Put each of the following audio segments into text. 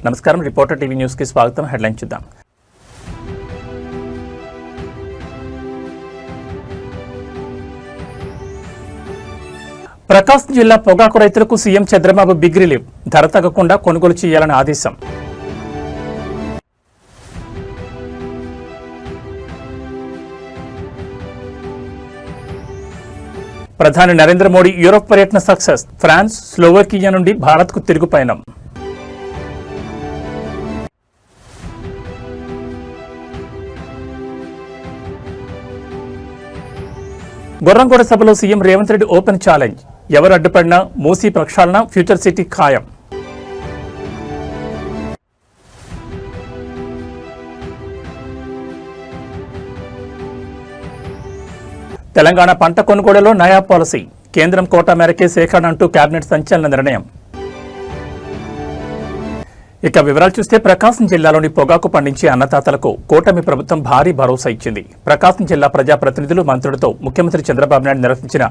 నమస్కారం, reporter TV news కి స్వాగతం. హెడ్లైన్ చూద్దాం. ప్రకాశం జిల్లా పొగాకు రైతులకు సీఎం చంద్రబాబు బిగ్ రిలీఫ్. ధర తగ్గకుండా కొనుగోలు చేయాలని ఆదేశం. ప్రధాని నరేంద్ర మోడీ యూరోప్ పర్యటన సక్సెస్. ఫ్రాన్స్, స్లోవేకియా నుండి భారత్కు తిరుగు పయనం. గొర్రంగూడ సభలో CM Revanth Reddy open challenge. ఎవరు అడ్డుపడినా మూసీ ప్రక్షాళన, ఫ్యూచర్ సిటీ ఖాయం. తెలంగాణ పంట కొనుగోలులో నయా పాలసీ. కేంద్రం కోటా మేరకే సేకరణ అంటూ కేబినెట్ సంచలన నిర్ణయం. ఇక వివరాలు చూస్తే ప్రకాశం జిల్లాలోని పొగాకు పండించే అన్నదాతలకు కూటమి ప్రభుత్వం భారీ భరోసా ఇచ్చింది. ప్రకాశం జిల్లా ప్రజాప్రతినిధులు, మంత్రులతో ముఖ్యమంత్రి చంద్రబాబు నాయుడు నిర్వహించిన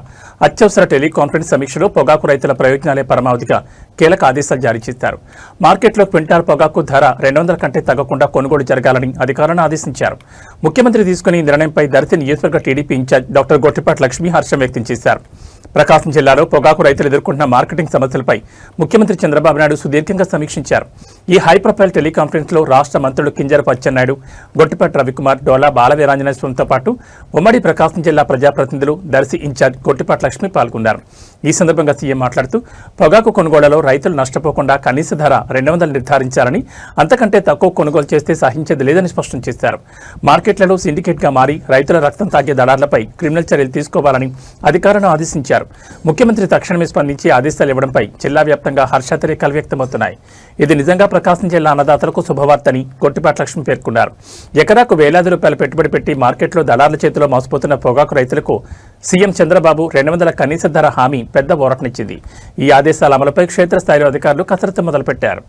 అత్యవసర టెలికాన్ఫరెన్స్ సమీక్షలో పొగాకు రైతుల ప్రయోజనాలే పరమావధిగా కీలక ఆదేశాలు జారీ చేశారు. మార్కెట్లో క్వింటాల్ పొగాకు ధర 200 కంటే తగ్గకుండా కొనుగోలు జరగాలని అధికారులను ఆదేశించారు. ముఖ్యమంత్రి తీసుకుని ఈ నిర్ణయంపై దర్శి నియోజకవర్గ TDP incharge doctor Gottipati Lakshmi హర్షం వ్యక్తం చేశారు. ప్రకాశం జిల్లాలో పొగాకు రైతులు ఎదుర్కొంటున్న మార్కెటింగ్ సమస్యలపై ముఖ్యమంత్రి చంద్రబాబు నాయుడు సుదీర్ఘంగా సమీక్షించారు. ఈ హై ప్రొఫైల్ టెలికాన్ఫరెన్స్ లో రాష్ట్ర మంత్రులు కింజరపు అచ్చెన్నాయుడు, గొట్టిపాటి రవికుమార్, డోలా బాలవీరాంజనేయ స్వామితో పాటు ఉమ్మడి ప్రకాశం జిల్లా ప్రజాప్రతినిధులు, దర్శి ఇన్ఛార్జ్ గొట్టిపాటి లక్ష్మి పాల్గొన్నారు. ఈ సందర్భంగా సీఎం మాట్లాడుతూ పొగాకు కొనుగోళ్లలో రైతులు నష్టపోకుండా కనీస ధర 200 నిర్ధారించారని, అంతకంటే తక్కువ కొనుగోలు చేస్తే సహించేది లేదని స్పష్టం చేశారు. మార్కెట్లలో సిండికేట్ గా మారి రైతుల రక్తం తాగే దళార్లపై క్రిమినల్ చర్యలు తీసుకోవాలని అధికారులను ఆదేశించారు. ముఖ్యమంత్రి తక్షణమే స్పందించి ఆదేశాలు ఇవ్వడంపై జిల్లా వ్యాప్తంగా హర్షాతిరేకాలు వ్యక్తమవుతున్నాయి. ఇది నిజంగా ప్రకాశం జిల్లా అన్నదాతలకు శుభవార్తని గొట్టిపాటి లక్ష్మి పేర్కొన్నారు. ఎకరాకు వేలాది రూపాయలు పెట్టుబడి పెట్టి మార్కెట్లో దళార్ల చేతిలో మోసపోతున్న పొగాకు రైతులకు సీఎం చంద్రబాబు 200 కనీస ధర హామీ పెద్ద ఊరటనిచ్చింది. ఈ ఆదేశాల అమలుపై క్షేత్రస్థాయిలో అధికారులు కసరత్తు మొదలుపెట్టారు.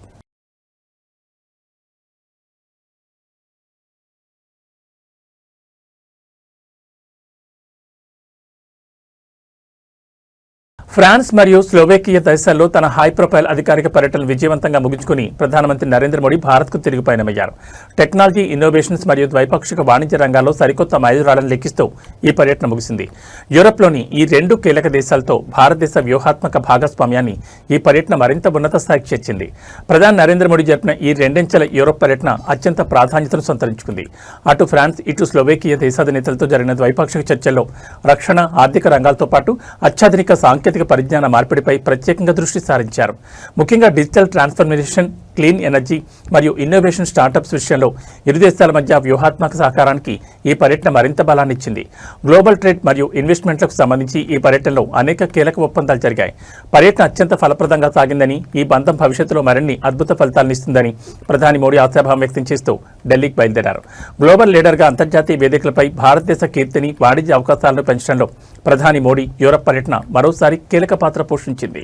ఫ్రాన్స్ మరియు స్లోవేకియా దేశాల్లో తన హై ప్రొఫైల్ అధికారిక పర్యటన విజయవంతంగా ముగించుకుని ప్రధానమంత్రి నరేంద్ర మోడీ భారత్కు తిరిగి పయనమయ్యారు. టెక్నాలజీ, ఇన్నోవేషన్స్ మరియు ద్వైపాక్షిక వాణిజ్య రంగాల్లో సరికొత్త మైలురాళ్లను లెక్కిస్తూ ఈ పర్యటన ముగిసింది. యూరప్లోని ఈ 2 కీలక దేశాలతో భారతదేశ వ్యూహాత్మక భాగస్వామ్యాన్ని ఈ పర్యటన మరింత ఉన్నత స్థాయికి చేర్చింది. ప్రధాని నరేంద్ర మోడీ జరిపిన ఈ 2 యూరోప్ పర్యటన అత్యంత ప్రాధాన్యతను సంతరించుకుంది. అటు ఫ్రాన్స్, ఇటు స్లోవేకియా దేశాధినేతలతో జరిగిన ద్వైపాక్షిక చర్చల్లో రక్షణ, ఆర్థిక రంగాలతో పాటు అత్యాధునిక సాంకేతిక పరిజ్ఞాన మార్పిడిపై ప్రత్యేకంగా దృష్టి సారించారు. ముఖ్యంగా డిజిటల్ ట్రాన్స్ఫర్మేషన్, క్లీన్ ఎనర్జీ మరియు ఇన్నోవేషన్ స్టార్టప్స్ విషయంలో ఇరు దేశాల మధ్య వ్యూహాత్మక సహకారానికి ఈ పర్యటన మరింత బలాన్నిచ్చింది. గ్లోబల్ ట్రేడ్ మరియు ఇన్వెస్ట్మెంట్లకు సంబంధించి ఈ పర్యటనలో అనేక కీలక ఒప్పందాలు జరిగాయి. పర్యటన అత్యంత ఫలప్రదంగా సాగిందని, ఈ బంధం భవిష్యత్తులో మరిన్ని అద్భుత ఫలితాలను ఇస్తుందని ప్రధాని మోడీ ఆశాభావం వ్యక్తం చేస్తూ ఢిల్లీకి బయలుదేరారు. గ్లోబల్ లీడర్గా అంతర్జాతీయ వేదికలపై భారతదేశ కీర్తిని, వాణిజ్య అవకాశాలను పెంచడంలో ప్రధాని మోడీ యూరప్ పర్యటన మరోసారి కీలక పాత్ర పోషించింది.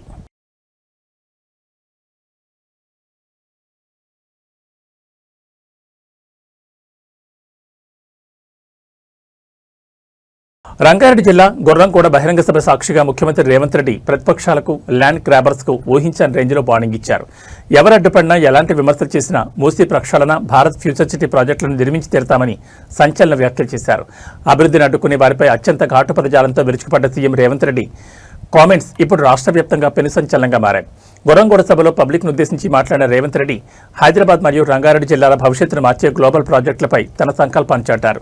రంగారెడ్డి జిల్లా గొర్రంగూడ బహిరంగ సభ సాక్షిగా ముఖ్యమంత్రి రేవంత్ రెడ్డి ప్రతిపక్షాలకు, ల్యాండ్ గ్రాబర్స్ కు ఊహించని రేంజ్లో వార్నింగ్ ఇచ్చారు. ఎవరు అడ్డుపడినా, ఎలాంటి విమర్శలు చేసినా మూసీ ప్రక్షాళన, భారత్ ఫ్యూచర్ సిటీ ప్రాజెక్టులను నిర్మించి తీరుతామని సంచలన వ్యాఖ్యలు చేశారు. అభివృద్ధిని అడ్డుకునే వారిపై అత్యంత ఘాటు పదజాలంతో విరుచుకుపడ్డ సీఎం రేవంత్ రెడ్డి కామెంట్స్ ఇప్పుడు రాష్ట్ర వ్యాప్తంగా పెను సంచలనంగా మారాయి. గొర్రంగూడ సభలో పబ్లిక్ ను ఉద్దేశించి మాట్లాడిన రేవంత్ రెడ్డి హైదరాబాద్ మరియు రంగారెడ్డి జిల్లాల భవిష్యత్తును మార్చే గ్లోబల్ ప్రాజెక్టులపై తన సంకల్పాన్ని చాటారు.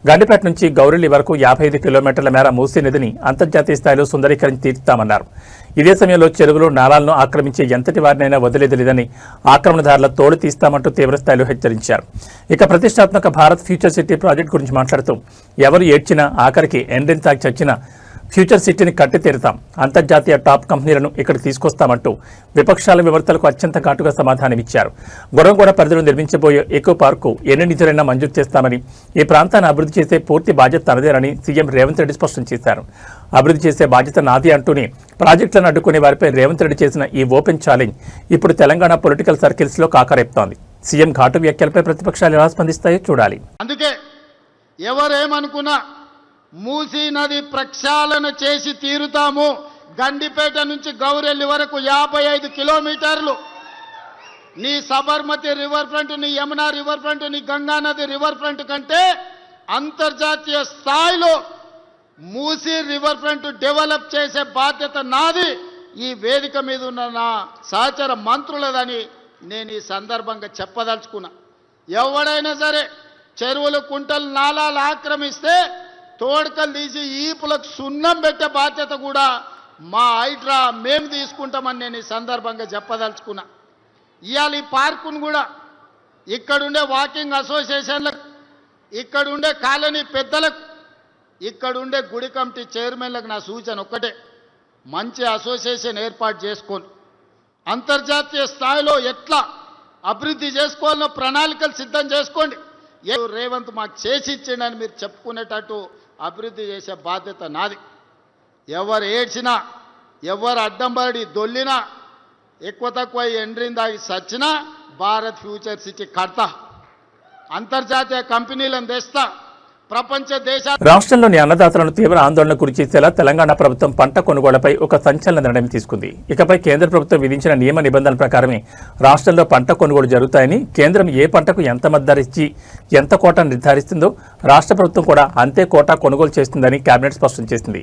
గండిపేట నుంచి గౌరెల్లి వరకు 55 కిలోమీటర్ల మేర మూసీ నదిని అంతర్జాతీయ స్థాయిలో సుందరీకరించి తీర్చుతామన్నారు. ఇదే సమయంలో చెరువులు, నాలాలను ఆక్రమించే ఎంతటి వారినైనా వదిలేది లేదని, ఆక్రమణదారుల తోడు తీస్తామంటూ తీవ్రస్థాయిలో హెచ్చరించారు. ఇక ప్రతిష్టాత్మక భారత్ ఫ్యూచర్ సిటీ ప్రాజెక్టు గురించి మాట్లాడుతూ ఎవరు ఏడ్చినా, ఆఖరికి ఎండ్రిన్ తాగి చచ్చినా ఫ్యూచర్ సిటీని కట్టి తీరుతాం, అంతర్జాతీయ టాప్ కంపెనీలను ఇక్కడికి తీసుకొస్తామంటూ విపక్షాల విమర్శలకు అత్యంత ఘాటుగా సమాధానమిచ్చారు. గొర్రంగూడ పరిధిలో నిర్మించబోయే ఎకో పార్కు ఎన్ని నిధులైనా మంజూరు చేస్తామని, ఈ ప్రాంతాన్ని అభివృద్ధి చేసే పూర్తి బాధ్యత తనదేనని సీఎం రేవంత్ రెడ్డి స్పష్టం చేశారు. అభివృద్ధి చేసే బాధ్యత నాది అంటూనే ప్రాజెక్టులను అడ్డుకునే వారిపై రేవంత్ రెడ్డి చేసిన ఈ ఓపెన్ ఛాలెంజ్ ఇప్పుడు తెలంగాణ పొలిటికల్ సర్కిల్స్ లో కాకరేపుతోంది. సీఎం ఘాటు వ్యాఖ్యలపై ప్రతిపక్షాలు ఎలా స్పందిస్తాయో చూడాలి. అందుకే ఎవరేమనుకున్నా మూసీ నది ప్రక్షాళన చేసి తీరుతాము. గండిపేట నుంచి గౌరెల్లి వరకు 55 కిలోమీటర్లు నీ సబర్మతి రివర్ ఫ్రంట్, నీ యమునా రివర్ ఫ్రంట్, నీ గంగా నది రివర్ ఫ్రంట్ కంటే అంతర్జాతీయ స్థాయిలో మూసీ రివర్ ఫ్రంట్ డెవలప్ చేసే బాధ్యత నాది, ఈ వేదిక మీద ఉన్న నా సహచర మంత్రులదని నేను ఈ సందర్భంగా చెప్పదలుచుకున్నా. ఎవడైనా సరే చెరువులు, కుంటలు, నాలాలు ఆక్రమిస్తే తోడుకలు తీసి ఈపులకు సున్నం పెట్టే బాధ్యత కూడా మా హైడ్రా మేము తీసుకుంటామని నేను ఈ సందర్భంగా చెప్పదలుచుకున్నా. ఇవాళ ఈ పార్కును కూడా ఇక్కడుండే వాకింగ్ అసోసియేషన్లకు, ఇక్కడుండే కాలనీ పెద్దలకు, ఇక్కడుండే గుడి కమిటీ చైర్మన్లకు నా సూచన ఒక్కటే, మంచి అసోసియేషన్ ఏర్పాటు చేసుకొని అంతర్జాతీయ స్థాయిలో ఎట్లా అభివృద్ధి చేసుకోవాలనో ప్రణాళికలు సిద్ధం చేసుకోండి. రేవంత్ మాకు చేసి ఇచ్చిండని మీరు చెప్పుకునేటట్టు అభివృద్ధి చేసే బాధ్యత నాది. ఎవరు ఏడ్చినా, ఎవరు అడ్డంబడి దొల్లినా, ఎక్కువ తక్కువ ఎండ్రిందాగి సచ్చినా భారత్ ఫ్యూచర్ సిటీ కడతా, అంతర్జాతీయ కంపెనీలను తెస్తా, ప్రపంచ దేశాలు. రాష్ట్రంలోని అన్నదాతలను తీవ్ర ఆందోళనకు గురిచేసేలా తెలంగాణ ప్రభుత్వం పంట కొనుగోళ్లపై ఒక సంచలన నిర్ణయం తీసుకుంది. ఇకపై కేంద్ర ప్రభుత్వం విధించిన నియమ నిబంధనల ప్రకారమే రాష్ట్రంలో పంట కొనుగోలు జరుగుతాయని, కేంద్రం ఏ పంటకు ఎంత మద్దతు ఇచ్చి ఎంత కోటా నిర్ధారిస్తుందో రాష్ట్ర ప్రభుత్వం కూడా అంతే కోటా కొనుగోలు చేస్తుందని కేబినెట్ స్పష్టం చేసింది.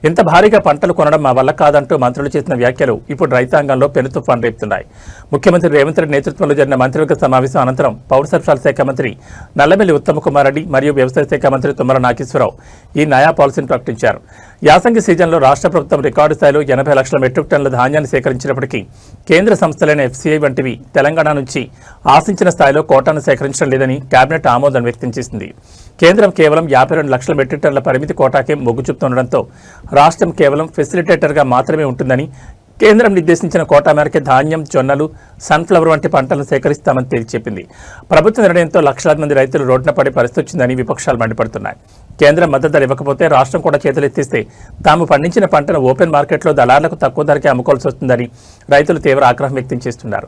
ఇంత భారీగా పంటలు కొనడం మా వల్ల కాదంటూ మంత్రులు చేసిన వ్యాఖ్యలు ఇప్పుడు రైతాంగంలో పెనుతుఫాను రేపుతున్నాయి. ముఖ్యమంత్రి రేవంత్ రెడ్డి నేతృత్వంలో జరిగిన మంత్రివర్గ సమావేశం అనంతరం పౌర సరఫరాల శాఖ మంత్రి నల్లమిల్లి ఉత్తమ్ కుమార్ రెడ్డి మరియు వ్యవసాయ శాఖ మంత్రి తుమ్మల నాగేశ్వరరావు ఈ నయా పాలసీని ప్రకటించారు. యాసంగి సీజన్లో రాష్ట్ర ప్రభుత్వం రికార్డు స్థాయిలో 80 లక్షల మెట్రిక్ టన్నుల ధాన్యాన్ని సేకరించినప్పటికీ కేంద్ర సంస్థలైన ఎఫ్సీఐ వంటివి తెలంగాణ నుంచి ఆశించిన స్థాయిలో కోటాను సేకరించడం లేదని కేబినెట్ ఆమోదం వ్యక్తం చేసింది. కేంద్రం కేవలం 52 లక్షల మెట్రిక్ టన్నుల పరిమితి కోటాకే మొగ్గు చూపుతుండటంతో రాష్ట్రం కేవలం ఫెసిలిటేటర్గా మాత్రమే ఉంటుందని, కేంద్రం నిర్దేశించిన కోటా మేరకే ధాన్యం, జొన్నలు, సన్ఫ్లవర్ వంటి పంటలను సేకరిస్తామని తేల్చెప్పింది. ప్రభుత్వ నిర్ణయంతో లక్షలాది మంది రైతులు రోడ్డున పడే పరిస్థితి వచ్చిందని విపక్షాలు మండిపడుతున్నాయి. కేంద్రం మద్దతు ధర ఇవ్వకపోతే రాష్ట్రం కూడా చేతులెత్తిస్తే తాము పండించిన పంటను ఓపెన్ మార్కెట్లో దళారులకు తక్కువ ధరకే అమ్ముకోవాల్సి వస్తుందని రైతులు తీవ్ర ఆగ్రహం వ్యక్తం చేస్తున్నారు.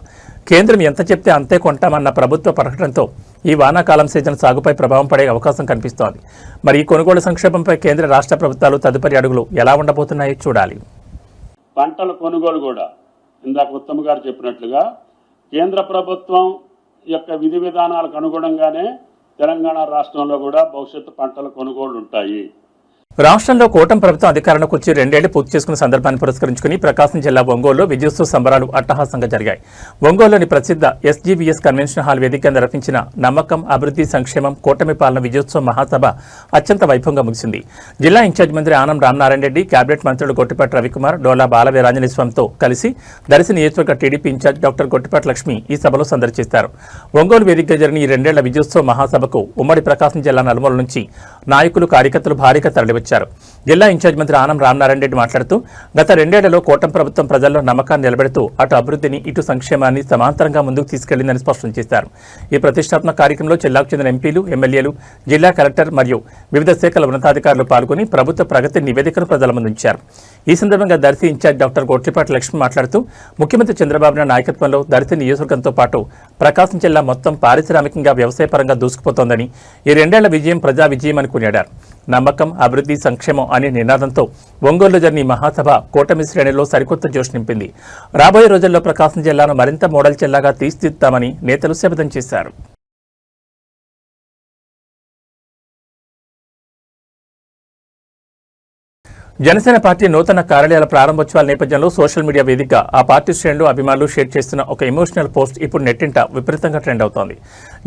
కేంద్రం ఎంత చెప్తే అంతే కొంటామన్న ప్రభుత్వ ప్రకటనతో ఈ వానాకాలం సీజన్ సాగుపై ప్రభావం పడే అవకాశం కనిపిస్తోంది. మరి ఈ కొనుగోలు సంక్షేమంపై కేంద్ర రాష్ట్ర ప్రభుత్వాలు తదుపరి అడుగులు ఎలా ఉండబోతున్నాయో చూడాలి. పంటల కొనుగోలు కూడా ఇందాక ఉత్తమ్ గారు చెప్పినట్లుగా కేంద్ర ప్రభుత్వం యొక్క విధి విధానాలకు అనుగుణంగానే తెలంగాణ రాష్ట్రంలో కూడా భవిష్యత్తు పంటల కొనుగోళ్లు ఉంటాయి. రాష్ట్రంలో కూటమి ప్రభుత్వం అధికారంలోకి వచ్చి 2 ఏళ్లు పూర్తి చేసుకున్న సందర్భాన్ని పురస్కరించుకుని ప్రకాశం జిల్లా ఒంగోలులో విజయోత్సవ సంబరాలు అట్టహాసంగా జరిగాయి. ఒంగోలులోని ప్రసిద్ధ ఎస్జీవీఎస్ కన్వెన్షన్ హాల్ వేదికగా నిర్వహించిన నమ్మకం, అభివృద్ధి, సంక్షేమం, కూటమి పాలన విజయోత్సవ మహాసభ అత్యంత వైభవంగా ముగిసింది. జిల్లా ఇన్ఛార్జ్ మంత్రి ఆనం రామనారాయణ రెడ్డి, కేబినెట్ మంత్రులు గొట్టిపాటి రవికుమార్, డోలా బాలవీరాంజనేయ స్వామితో కలిసి దర్శి నియోజకవర్గ TDP incharge doctor Gottipati Lakshmi ఈ సభలో సందడి చేశారు. ఒంగోలు వేదికగా జరిగిన ఈ 2 ఏళ్ల విజయోత్సవ మహాసభకు ఉమ్మడి ప్రకాశం జిల్లా నలుమూల నుంచి నాయకులు, కార్యకర్తలు భారీగా తరలివచ్చారు. జిల్లా ఇన్ఛార్జ్ మంత్రి ఆనం రామనారాయణ రెడ్డి మాట్లాడుతూ గత 2 ఏళ్లలో కూటమి ప్రభుత్వం ప్రజల్లో నమ్మకాన్ని నిలబెడుతూ అటు అభివృద్ధిని, ఇటు సంక్షేమాన్ని సమాంతరంగా ముందుకు తీసుకెళ్లిందని స్పష్టం చేశారు. ఈ ప్రతిష్టాత్మక కార్యక్రమంలో జిల్లాకు చెందిన ఎంపీలు, ఎమ్మెల్యేలు, జిల్లా కలెక్టర్ మరియు వివిధ శాఖల ఉన్నతాధికారులు పాల్గొని ప్రభుత్వ ప్రగతి నివేదికను ప్రజల ముందుంచారు. ఈ సందర్భంగా దర్శి ఇన్ఛార్జ్ డాక్టర్ గొట్టిపాటి లక్ష్మి మాట్లాడుతూ ముఖ్యమంత్రి చంద్రబాబు నాయుడు నాయకత్వంలో దర్శి నియోజకవర్గంతో పాటు ప్రకాశం జిల్లా మొత్తం పారిశ్రామికంగా, వ్యవసాయపరంగా దూసుకుపోతోందని, ఈ 2 ఏళ్ల విజయం ప్రజా విజయం అని కొనియాడారు. నమ్మకం, అభివృద్ధి, సంక్షేమం అనే నినాదంతో ఒంగోలులో జరిగిన ఈ మహాసభ కూటమి శ్రేణుల్లో సరికొత్త జోష్ నింపింది. రాబోయే రోజుల్లో ప్రకాశం జిల్లాను మరింత మోడల్ జిల్లాగా తీర్చిదిద్దామని నేతలు శపథం చేశారు. జనసేన పార్టీ నూతన కార్యాలయాల ప్రారంభోత్సవాల నేపథ్యంలో సోషల్ మీడియా వేదికగా ఆ పార్టీ శ్రేణులు, అభిమానులు షేర్ చేస్తున్న ఒక ఎమోషనల్ పోస్ట్ ఇప్పుడు నెట్టింట విపరీతంగా ట్రెండ్ అవుతోంది.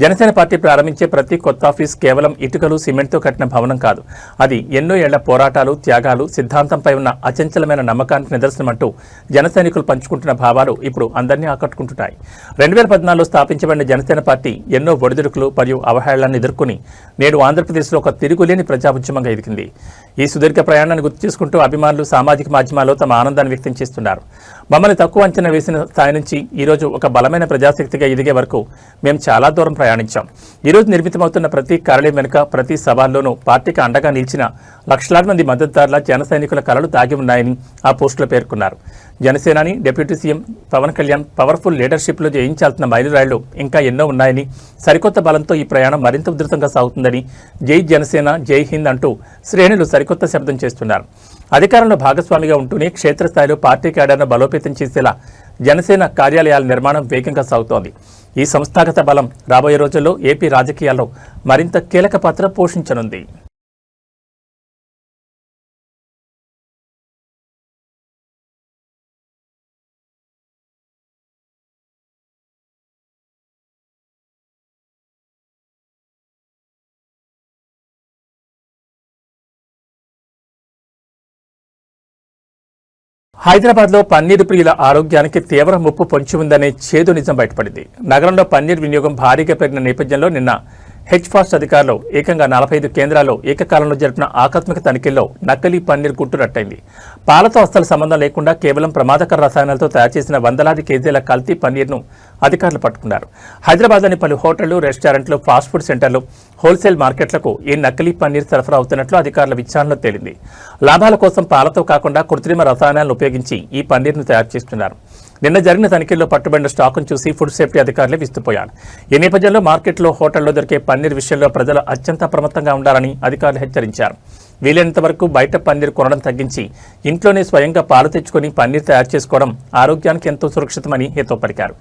జనసేన పార్టీ ప్రారంభించే ప్రతి కొత్త ఆఫీస్ కేవలం ఇటుకలు, సిమెంట్తో కట్టిన భవనం కాదు. అది ఎన్నో ఏళ్ల పోరాటాలు, త్యాగాలు, సిద్ధాంతంపై ఉన్న అచంచలమైన నమ్మకానికి నిదర్శనమంటూ జనసైనికులు పంచుకుంటున్న భావాలు ఇప్పుడు అందరినీ ఆకట్టుకుంటున్నాయి. 2014లో స్థాపించబడిన జనసేన పార్టీ ఎన్నో ఒడిదుడుకులు మరియు అవహేళనలను ఎదుర్కొని నేడు ఆంధ్రప్రదేశ్లో ఒక తిరుగులేని ప్రజా ఉద్యమంగా ఎదిగింది. ఈ సుదీర్ఘ ప్రయాణాన్ని గుర్తు చేసుకుంటూ అభిమానులు సామాజిక మాధ్యమాల్లో తమ ఆనందాన్ని వ్యక్తం చేస్తున్నారు. మమ్మల్ని తక్కువ అంచనా వేసిన స్థాయి నుంచి ఈరోజు ఒక బలమైన ప్రజాశక్తిగా ఎదిగే వరకు మేము చాలా దూరం ప్రయాణించాం. ఈరోజు నిర్మితమవుతున్న ప్రతి కార్యాలయం వెనుక, ప్రతి సవాల్లోనూ పార్టీకి అండగా నిలిచిన లక్షలాది మంది మద్దతుదారుల, జన సైనికుల కలలు దాగి ఉన్నాయని ఆ పోస్టులో పేర్కొన్నారు. జనసేనాని deputy CM Pawan Kalyan powerful లీడర్షిప్లో జయించాల్సిన మైలురాళ్లు ఇంకా ఎన్నో ఉన్నాయని, సరికొత్త బలంతో ఈ ప్రయాణం మరింత ఉధృతంగా సాగుతుందని, జై జనసేన, జై హింద్ అంటూ శ్రేణులు సరికొత్త శబ్దం చేస్తున్నారు. అధికారంలో భాగస్వామిగా ఉంటూనే క్షేత్రస్థాయిలో పార్టీ క్యాడర్ను బలోపేతం చేసేలా జనసేన కార్యాలయాల నిర్మాణం వేగంగా సాగుతోంది. ఈ సంస్థాగత బలం రాబోయే రోజుల్లో ఏపీ రాజకీయాల్లో మరింత కీలక పాత్ర పోషించనుంది. హైదరాబాద్లో పన్నీరు ప్రియుల ఆరోగ్యానికి తీవ్ర ముప్పు పొంచి ఉందనే చేదు నిజం బయటపడింది. నగరంలో పన్నీర్ వినియోగం భారీగా పెరిగిన నేపథ్యంలో నిన్న హెచ్ఫాస్ట్ అధికారులు ఏకంగా 45 కేంద్రాల్లో ఏకకాలంలో జరిపిన ఆకస్మిక తనిఖీల్లో నకిలీ పన్నీర్ గుట్టురట్టయింది. పాలతో అస్సలు సంబంధం లేకుండా కేవలం ప్రమాదకర రసాయనాలతో తయారు చేసిన వందలాది కేజీల కల్తీ పన్నీర్ను అధికారులు పట్టుకున్నారు. హైదరాబాద్లోని పలు హోటళ్లు, రెస్టారెంట్లు, ఫాస్ట్ ఫుడ్ సెంటర్లు, హోల్సేల్ మార్కెట్లకు ఈ నకిలీ పన్నీర్ సరఫరా అవుతున్నట్లు అధికారుల విచారణలో తేలింది. లాభాల కోసం పాలతో కాకుండా కృత్రిమ రసాయనాలను ఉపయోగించి ఈ పన్నీర్ను తయారు చేస్తున్నారు. నిన్న జరిగిన తనిఖీల్లో పట్టుబడిన స్టాకును చూసి ఫుడ్ సేఫ్టీ అధికారులే విస్తుపోయారు. ఈ నేపథ్యంలో మార్కెట్లో, హోటల్లో దొరికే పన్నీర్ విషయంలో ప్రజలు అత్యంత అప్రమత్తంగా ఉండాలని అధికారులు హెచ్చరించారు. వీలైనంత వరకు బయట పన్నీర్ కొనడం తగ్గించి ఇంట్లోనే స్వయంగా పాలు తెచ్చుకొని పన్నీర్ తయారు చేసుకోవడం ఆరోగ్యానికి ఎంతో సురక్షితమని హితవు పలికారు.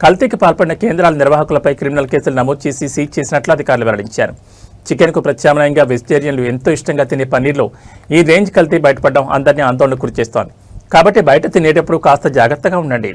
కల్తీకి పాల్పడిన కేంద్రాల నిర్వాహకులపై క్రిమినల్ కేసులు నమోదు చేసి సీజ్ చేసినట్లు అధికారులు వెల్లడించారు. చికెన్కు ప్రత్యామ్నాయంగా వెజిటేరియన్లు ఎంతో ఇష్టంగా తినే పన్నీర్లో ఈ రేంజ్ కల్తీ బయటపడడం అందరినీ ఆందోళనకు గురిచేస్తోంది. కాబట్టి బయట తినేటప్పుడు కాస్త జాగ్రత్తగా ఉండండి.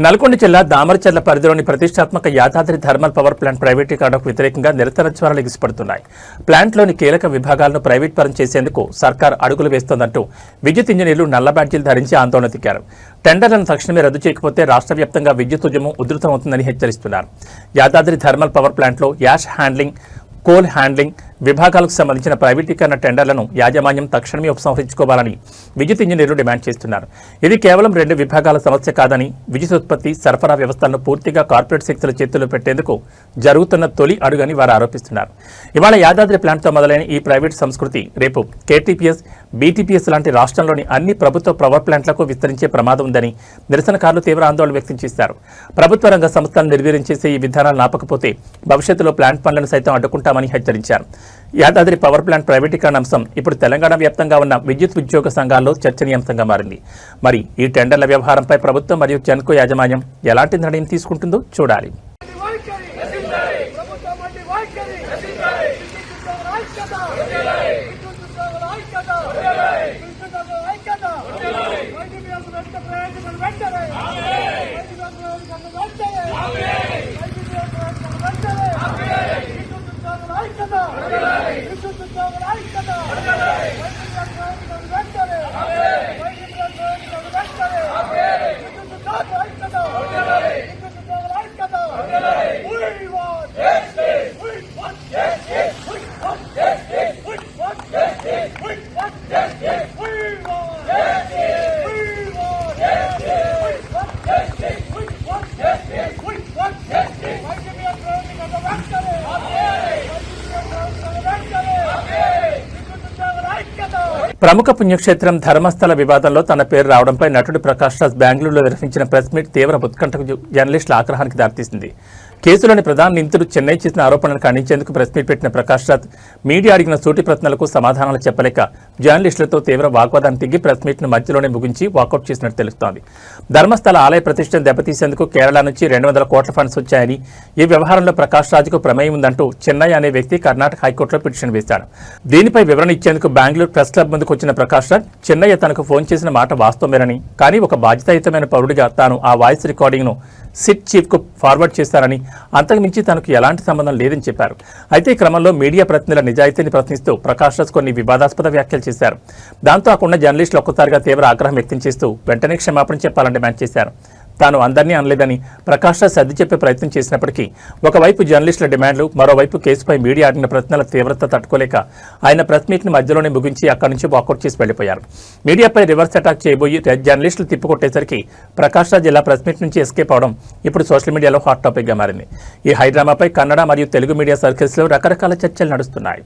నల్గొండ జిల్లా దామరచర్ల పరిధిలోని ప్రతిష్టాత్మక యాదాద్రి థర్మల్ పవర్ ప్లాంట్ ప్రైవేటీకరణకు వ్యతిరేకంగా నిరసన జ్వరాలు ఎగిసిపడుతున్నాయి. ప్లాంట్లోని కీలక విభాగాలను ప్రైవేట్ పరం చేసేందుకు సర్కార్ అడుగులు వేస్తోందంటూ విద్యుత్ ఇంజనీర్లు నల్ల బ్యాడ్జీలు ధరించి ఆందోళన దిగారు. టెండర్లను తక్షణమే రద్దు చేయకపోతే రాష్ట్ర వ్యాప్తంగా విద్యుత్ ఉద్యమం ఉధృతమవుతుందని హెచ్చరిస్తున్నారు. యాదాద్రి థర్మల్ పవర్ ప్లాంట్లో యాష్ హ్యాండ్లింగ్, కోల్ హ్యాండ్లింగ్ విభాగాలకు సంబంధించిన ప్రైవేటీకరణ టెండర్లను యాజమాన్యం తక్షణమే ఉపసంహరించుకోవాలని విద్యుత్ ఇంజనీర్లు డిమాండ్ చేస్తున్నారు. ఇది కేవలం 2 విభాగాల సమస్య కాదని, విద్యుత్ ఉత్పత్తి, సరఫరా వ్యవస్థలను పూర్తిగా కార్పొరేట్ శక్తుల చేతుల్లో పెట్టేందుకు జరుగుతున్న తొలి అడుగని వారు ఆరోపిస్తున్నారు. ఇవాళ యాదాద్రి ప్లాంట్తో మొదలైన ఈ ప్రైవేట్ సంస్కృతి రేపు కేటీపీఎస్, బీటీపీఎస్ లాంటి రాష్ట్రంలోని అన్ని ప్రభుత్వ పవర్ ప్లాంట్లకు విస్తరించే ప్రమాదం ఉందని నిరసనకారులు తీవ్ర ఆందోళన వ్యక్తం చేశారు. ప్రభుత్వ రంగ సంస్థలను నిర్వీర్యం చేసే ఈ విధానాలు ఆపకపోతే భవిష్యత్తులో ప్లాంట్ పనులను సైతం అడ్డుకుంటామని హెచ్చరించారు. యాదాద్రి పవర్ ప్లాంట్ ప్రైవేటీకరణ అంశం ఇప్పుడు తెలంగాణ వ్యాప్తంగా ఉన్న విద్యుత్ ఉద్యోగ సంఘాల్లో చర్చనీయాంశంగా మారింది. మరి ఈ టెండర్ల వ్యవహారంపై ప్రభుత్వం మరియు జెన్కో యాజమాన్యం ఎలాంటి నిర్ణయం తీసుకుంటుందో చూడాలి. ప్రముఖ పుణ్యక్షేత్రం ధర్మస్థల వివాదంలో తన పేరు రావడంపై నటుడు ప్రకాష్ రాజ్ బెంగళూరులో నిర్వహించిన ప్రెస్ మీట్ తీవ్ర ఉత్కంఠకు జర్నలిస్టుల ఆగ్రహానికి దారితీసింది. కేసులోని ప్రధాన నిందితుడు చెన్నై చేసిన ఆరోపణలను ఖండించేందుకు ప్రెస్ మీట్ పెట్టిన ప్రకాష్ రాజ్ మీడియా అడిగిన సూటి ప్రశ్నలకు సమాధానాలు చెప్పలేక జర్నలిస్టులతో తీవ్ర వాగ్వాదాన్ని తిరిగి ప్రెస్ మీట్ను మధ్యలోనే ముగించి వాకౌట్ చేసినట్టు తెలుస్తోంది. ధర్మస్థల ఆలయ ప్రతిష్టను దెబ్బతీసేందుకు కేరళ నుంచి 200 కోట్ల ఫండ్స్ వచ్చాయని, ఈ వ్యవహారంలో ప్రకాష్ రాజ్కు ప్రమేయం ఉందంటూ చెన్నై అనే వ్యక్తి కర్ణాటక హైకోర్టులో పిటిషన్ వేశాడు. దీనిపై వివరణ ఇచ్చేందుకు బెంగళూరు ప్రెస్ క్లబ్ ముందుకు వచ్చిన ప్రకాష్ రాజ్ చెన్నై తనకు ఫోన్ చేసిన మాట వాస్తవమేనని, కానీ ఒక బాధ్యతాయుతమైన పౌరుడిగా తాను ఆ వాయిస్ రికార్డింగ్ను సిట్ చీఫ్కు ఫార్వర్డ్ చేశారని, అంతకుమించి తనకు ఎలాంటి సంబంధం లేదని చెప్పారు. అయితే ఈ క్రమంలో మీడియా ప్రతినిధుల నిజాయితీని ప్రశ్నిస్తూ ప్రకాష్ రాజ్ కొన్ని వివాదాస్పద వ్యాఖ్యలు చేశారు. దాంతో అక్కడ జర్నలిస్టులు ఒక్కసారిగా తీవ్ర ఆగ్రహం వ్యక్తం చేస్తూ వెంటనే క్షమాపణ చెప్పాలని డిమాండ్ చేశారు. తాను అందరినీ అనలేదని ప్రకాష్ రాజ్ సర్ది చెప్పే ప్రయత్నం చేసినప్పటికీ ఒకవైపు జర్నలిస్టుల డిమాండ్లు, మరోవైపు కేసుపై మీడియా అడిగిన ప్రశ్నల తీవ్రత తట్టుకోలేక ఆయన ప్రెస్ మీట్ను మధ్యలోనే ముగించి అక్కడి నుంచి వాకౌట్ చేసి వెళ్లిపోయారు. మీడియాపై రివర్స్ అటాక్ చేయబోయి జర్నలిస్టులు తిప్పికొట్టేసరికి ప్రకాష్ రాజ్ ఇలా ప్రెస్ మీట్ నుంచి ఎస్కేప్ అవడం ఇప్పుడు సోషల్ మీడియాలో హాట్ టాపిక్గా మారింది. ఈ హైడ్రామాపై కన్నడ మరియు తెలుగు మీడియా సర్కిల్స్లో రకరకాల చర్చలు నడుస్తున్నాయి.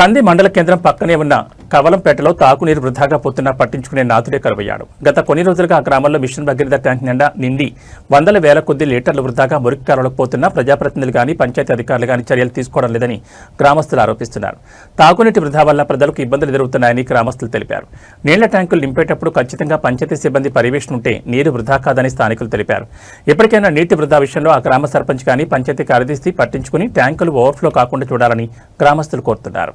కంది మండల కేంద్రం పక్కనే ఉన్న కవలంపేటలో తాగునీరు వృధాగా పోతున్నా పట్టించుకునే నాథుడే కరువయ్యాడు. గత కొన్ని రోజులుగా ఆ గ్రామంలో మిషన్ భగీరథ ట్యాంక్ నిండి వందల వేల కొద్ది లీటర్లు వృధాగా మురికి కాలువలకు పోతున్నా ప్రజాప్రతినిధులు కానీ పంచాయతీ అధికారులు కానీ చర్యలు తీసుకోవడం లేదని గ్రామస్తులు ఆరోపిస్తున్నారు. తాగునీటి వృధా వల్ల ప్రజలకు ఇబ్బందులు ఎదురవుతున్నాయని గ్రామస్తులు తెలిపారు. నీళ్ల ట్యాంకులు నింపేటప్పుడు ఖచ్చితంగా పంచాయతీ సిబ్బంది పర్యవేక్షణ ఉంటే నీరు వృధా కాదని స్థానికులు తెలిపారు. ఇప్పటికైనా నీటి వృధా విషయంలో ఆ గ్రామ సర్పంచ్ కానీ పంచాయతీ కార్యదర్శి పట్టించుకుని ట్యాంకులు ఓవర్ఫ్లో కాకుండా చూడాలని గ్రామస్తులు కోరుతున్నారు.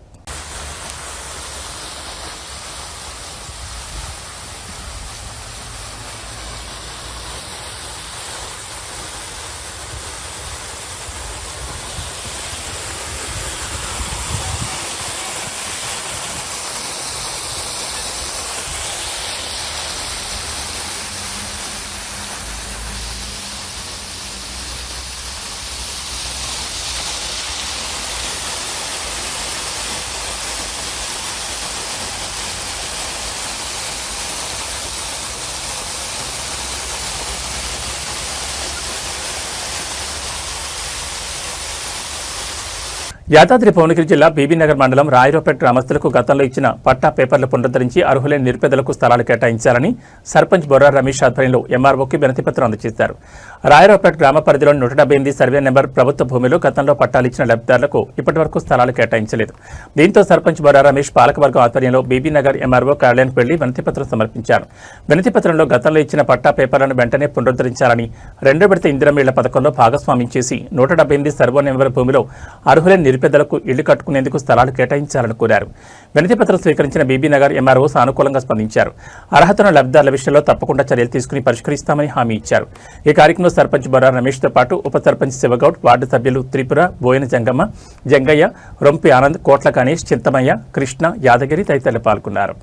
యాదాద్రి భువనగిరి జిల్లా బీబీనగర్ మండలం రాయరావుపేట గ్రామస్తులకు గతంలో ఇచ్చిన పట్టా పేపర్లు పునరుద్ధరించి అర్హులైన నిరుపేదలకు స్థలాలు కేటాయించాలని సర్పంచ్ బొర్రా రమేష్ ఆధ్వర్యంలో ఎంఆర్ఓకి వినతిపత్రం అందజేశారు. రాయరావుపేట గ్రామ పరిధిలోని 178 సర్వే నెంబర్ ప్రభుత్వ భూమిలో గతంలో పట్టాలు ఇచ్చిన లబ్ధిదారులకు ఇప్పటివరకు స్థలాలు కేటాయించలేదు. దీంతో సర్పంచ్ బొర్రా రమేష్ పాలకవర్గం ఆధ్వర్యంలో బీబీనగర్ ఎంఆర్ఓ కార్యాలయానికి వెళ్లి వినతిపత్రం సమర్పించారు. వినతిపత్రంలో గతంలో ఇచ్చిన పట్టా పేపర్లను వెంటనే పునరుద్ధరించాలని, 2వ విడత ఇందిరమ్మ ఇళ్ల పథకంలో భాగస్వామ్యం చేసి 178 సర్వే నెంబర్ భూమిలో అర్హులైన నిరుపేదలకు ఇళ్లు కట్టుకునేందుకు స్థలాలు కేటాయించాలని కోరారు. వినతిపత్రం స్వీకరించిన బీబీనగర్ ఎంఆర్ఓ సానుకూలంగా స్పందించారు. అర్హతను లబ్ధిదారుల విషయంలో తప్పకుండా చర్యలు తీసుకుని పరిష్కరిస్తామని హామీ ఇచ్చారు. ఈ కార్యక్రమంలో సర్పంచ్ బొర్రా రమేష్తో పాటు ఉప సర్పంచ్ శివగౌడ్, వార్డు సభ్యులు త్రిపుర, బోయన జంగమ్మ, జంగయ్య, రొంపి ఆనంద్, కోట్ల గణేష్, చింతమయ్య, కృష్ణ, యాదగిరి తదితరులు పాల్గొన్నారు.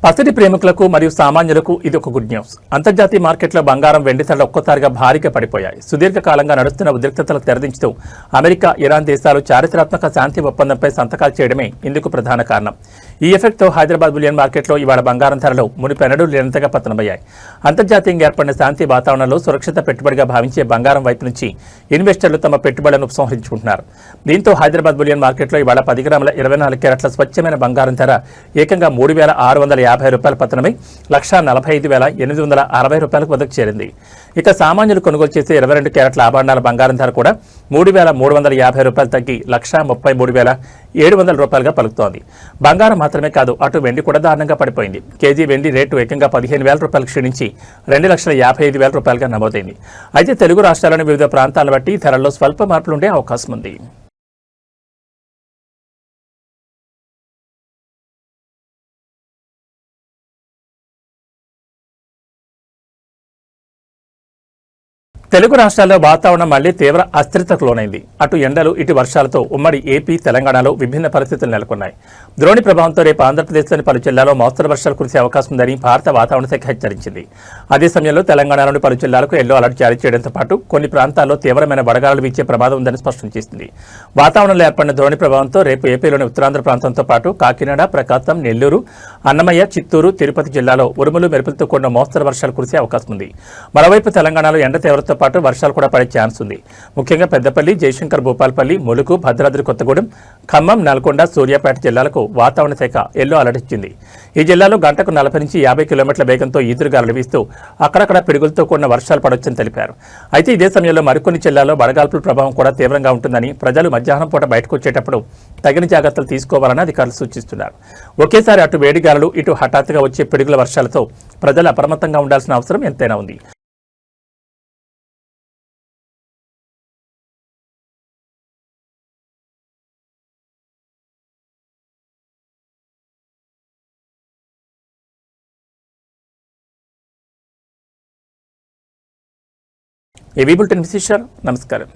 పసిడి ప్రేమికులకు మరియు సామాన్యులకు ఇది ఒక గుడ్ న్యూస్. అంతర్జాతీయ మార్కెట్లో బంగారం, వెండి ధరలు ఒక్కసారిగా భారీగా పడిపోయాయి. సుదీర్ఘకాలంగా నడుస్తున్న ఉద్రిక్తతలకు తెరదించుతూ అమెరికా, ఇరాన్ దేశాలు చారిత్రాత్మక శాంతి ఒప్పందంపై సంతకాలు చేయడమే ఇందుకు ప్రధాన కారణం. ఈ ఎఫెక్ట్తో హైదరాబాద్ బులియన్ మార్కెట్లో ఇవాళ బంగారం ధరలు మునిపెన్నడూ లేనంతగా పతనమయ్యాయి. అంతర్జాతీయంగా ఏర్పడిన శాంతి వాతావరణంలో సురక్షిత పెట్టుబడిగా భావించే బంగారం వైపు నుంచి ఇన్వెస్టర్లు తమ పెట్టుబడులను ఉపసంహరించుకుంటున్నారు. దీంతో హైదరాబాద్ బులియన్ మార్కెట్లో ఇవాళ 10 గ్రాముల 24 క్యారెట్ల స్వచ్ఛమైన బంగారం ధర ఏకంగా 3,650 రూపాయల పతనమై 1,45,860 రూపాయలకు వద్దకు చేరింది. ఇక సామాన్యులు కొనుగోలు చేసే 22 క్యారెట్ల ఆభరణాల బంగారం ధర కూడా 3,350 రూపాయలు తగ్గి 1,33,700 రూపాయలుగా పలుకుతోంది. బంగారం మాత్రమే కాదు, అటు వెండి కూడా దారుణంగా పడిపోయింది. కేజీ వెండి రేటు ఏకంగా 15,000 రూపాయలు క్షీణించి 2,55,000 రూపాయలుగా నమోదైంది. అయితే తెలుగు రాష్ట్రాల్లోని వివిధ ప్రాంతాలను బట్టి ధరల్లో స్వల్ప మార్పులుండే అవకాశం ఉంది. తెలుగు రాష్ట్రాల్లో వాతావరణం మళ్లీ తీవ్ర అస్థిరతకు లోనైంది. అటు ఎండలు, ఇటు వర్షాలతో ఉమ్మడి ఏపీ, తెలంగాణలో విభిన్న పరిస్థితులు నెలకొన్నాయి. ద్రోణి ప్రభావంతో రేపు ఆంధ్రప్రదేశ్లోని పలు జిల్లాల్లో మోస్తరు వర్షాలు కురిసే అవకాశం ఉందని భారత వాతావరణ శాఖ హెచ్చరించింది. అదే సమయంలో తెలంగాణలోని పలు జిల్లాలకు ఎల్లో అలర్ట్ జారీ చేయడంతో పాటు కొన్ని ప్రాంతాల్లో తీవ్రమైన వడగాలులు వీచే ప్రమాదం ఉందని స్పష్టం చేసింది. వాతావరణంలో ఏర్పడిన ద్రోణి ప్రభావంతో రేపు ఏపీలోని ఉత్తరాంధ్ర ప్రాంతంతో పాటు కాకినాడ, ప్రకాశం, నెల్లూరు, అన్నమయ్య, చిత్తూరు, తిరుపతి జిల్లాలో ఉరుములు, మెరుపులతో కూడిన మోస్తరు వర్షాలు కురిసే అవకాశం ఉంది. మరోవైపు తెలంగాణలో ఎండ తీవ్రత పాటు వర్షాలు కూడా పడే ఛాన్స్ ఉంది. ముఖ్యంగా పెద్దపల్లి, జయశంకర్, భూపాలపల్లి, ములుగు, భద్రాద్రి కొత్తగూడెం, ఖమ్మం, నల్గొండ, సూర్యాపేట జిల్లాలకు వాతావరణ శాఖ ఎల్లో అలర్ట్ ఇచ్చింది. ఈ జిల్లాలో గంటకు 40 నుంచి 50 కిలోమీటర్ల వేగంతో ఈదురుగాలులు వీస్తూ అక్కడక్కడ పిడుగులతో కూడిన వర్షాలు పడొచ్చని తెలిపారు. అయితే ఇదే సమయంలో మరికొన్ని జిల్లాల్లో వడగాల్పుల ప్రభావం కూడా తీవ్రంగా ఉంటుందని, ప్రజలు మధ్యాహ్నం పూట బయటకు వచ్చేటప్పుడు తగిన జాగ్రత్తలు తీసుకోవాలని అధికారులు సూచిస్తున్నారు. ఒకేసారి అటు వేడిగాలులు, ఇటు హఠాత్తుగా వచ్చే పిడుగుల వర్షాలతో ప్రజలు అప్రమత్తంగా ఉండాల్సిన అవసరం ఎంతైనా ఉంది. ఏవీ బులెటిన్ విశేషాలు. నమస్కారం.